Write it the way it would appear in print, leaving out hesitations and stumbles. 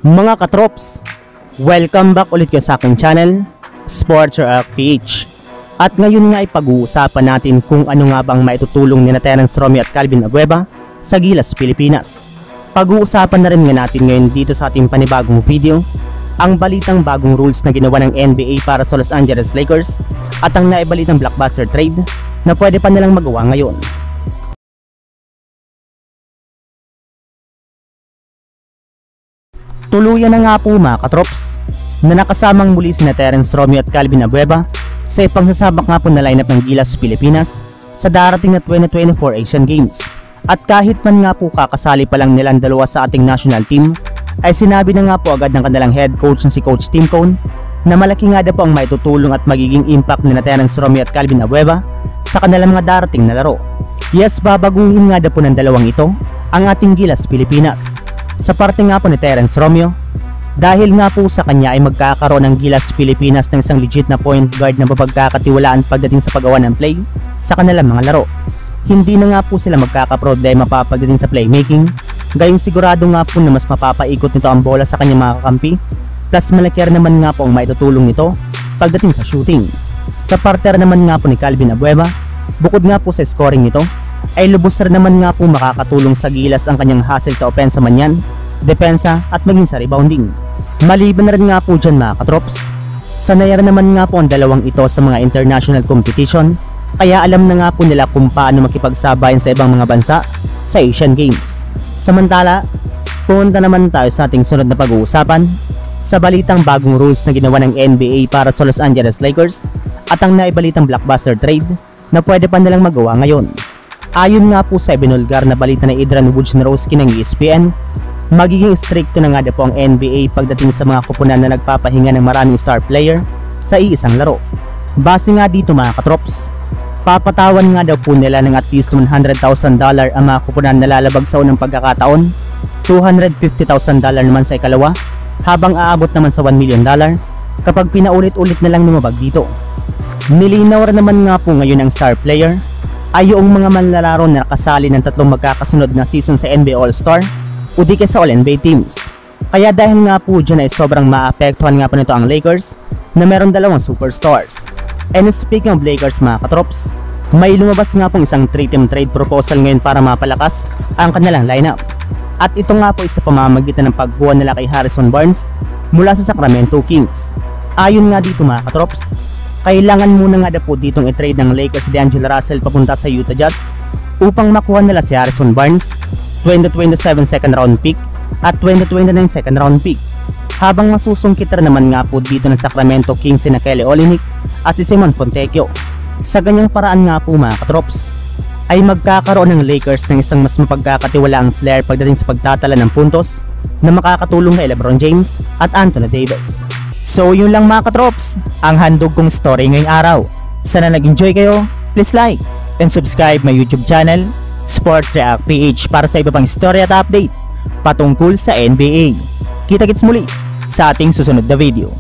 Mga katrops, welcome back ulit kayo sa aking channel, Sports React PH. At ngayon nga ay pag-uusapan natin kung ano nga bang maitutulong ni Terence Romeo at Calvin Abueva sa Gilas, Pilipinas. Pag-uusapan na rin nga natin ngayon dito sa ating panibagong video, ang balitang bagong rules na ginawa ng NBA para sa Los Angeles Lakers at ang naibalitang blockbuster trade na pwede pa nilang magawa ngayon. Tuluyan na nga po mga katrops na nakasamang muli si Terence Romeo at Calvin Abueva sa ipangsasabak nga po na lineup ng Gilas, Pilipinas sa darating na 2024 Asian Games. At kahit man nga po kakasali pa lang nilang dalawa sa ating national team, ay sinabi na nga po agad ng kanilang head coach na si Coach Tim Cone na malaki nga daw po ang maitutulong at magiging impact ni Terence Romeo at Calvin Abueva sa kanilang mga darating na laro. Yes, babaguhin nga daw po ng dalawang ito ang ating Gilas, Pilipinas. Sa parte nga po ni Terence Romeo, dahil nga po sa kanya ay magkakaroon ng Gilas Pilipinas ng isang legit na point guard na mapagkakatiwalaan pagdating sa paggawa ng play sa kanilang mga laro. Hindi na nga po sila magkakaproblema pa pagdating sa playmaking, gayong sigurado nga po na mas mapapaikot nito ang bola sa kanyang mga kakampi, plus malaki naman nga po ang maitutulong nito pagdating sa shooting. Sa partner naman nga po ni Calvin Abueva, bukod nga po sa scoring nito, ay lubos rin naman nga po makakatulong sa Gilas ang kanyang hustle sa opensa man yan, depensa at maging sa rebounding. Maliban na rin nga po dyan mga katrops, sanay rin naman nga po ang dalawang ito sa mga international competition, kaya alam na nga po nila kung paano makipagsabayan sa ibang mga bansa sa Asian Games. Samantala, punta naman tayo sa ating sunod na pag-uusapan sa balitang bagong rules na ginawa ng NBA para sa Los Angeles Lakers at ang naibalitang blockbuster trade na pwede pa nilang magawa ngayon. Ayon nga po sa ibinulgar na balita ng Adrian Wojnarowski ng ESPN, magiging stricto na nga po ang NBA pagdating sa mga kupunan na nagpapahinga ng maraming star player sa iisang laro. Base nga dito mga katrops, papatawan nga daw po nila ng at least $100,000 ang mga kupunan na lalabag sa unang pagkakataon, $250,000 naman sa ikalawa, habang aabot naman sa $1 million kapag pinaulit-ulit na lang lumabag dito. Nilinaw rin naman nga po ngayon ang star player ay yung mga manlalaro na nakasali ng tatlong magkakasunod na season sa NBA All-Star o di sa All-NBA teams. Kaya dahil nga po dyan ay sobrang maapektuhan nga po nito ang Lakers na meron dalawang superstars. And speaking of Lakers mga katrops, may lumabas nga pong isang 3-team trade proposal ngayon para mapalakas ang kanilang lineup. At ito nga po isa pamamagitan ng pagkuha nila kay Harrison Barnes mula sa Sacramento Kings. Ayon nga dito mga katrops, kailangan muna nga po ditong i-trade ng Lakers si D'Angelo Russell papunta sa Utah Jazz upang makuha nila si Harrison Barnes, 2027 second round pick at 2029 second round pick. Habang masusungkit rin naman nga po dito ng Sacramento Kings si Kelly Olynyk at si Simon Fontecchio. Sa ganyang paraan nga po mga katrops, ay magkakaroon ng Lakers ng isang mas mapagkakatiwalaang player pagdating sa pagtatala ng puntos na makakatulong kay LeBron James at Anthony Davis. So yun lang mga katrops, ang handog kong story ngayong araw. Sana nag-enjoy kayo, please like and subscribe my YouTube channel, Sports React PH, para sa iba pang story at update patungkol sa NBA. Kita-kits muli sa ating susunod na video.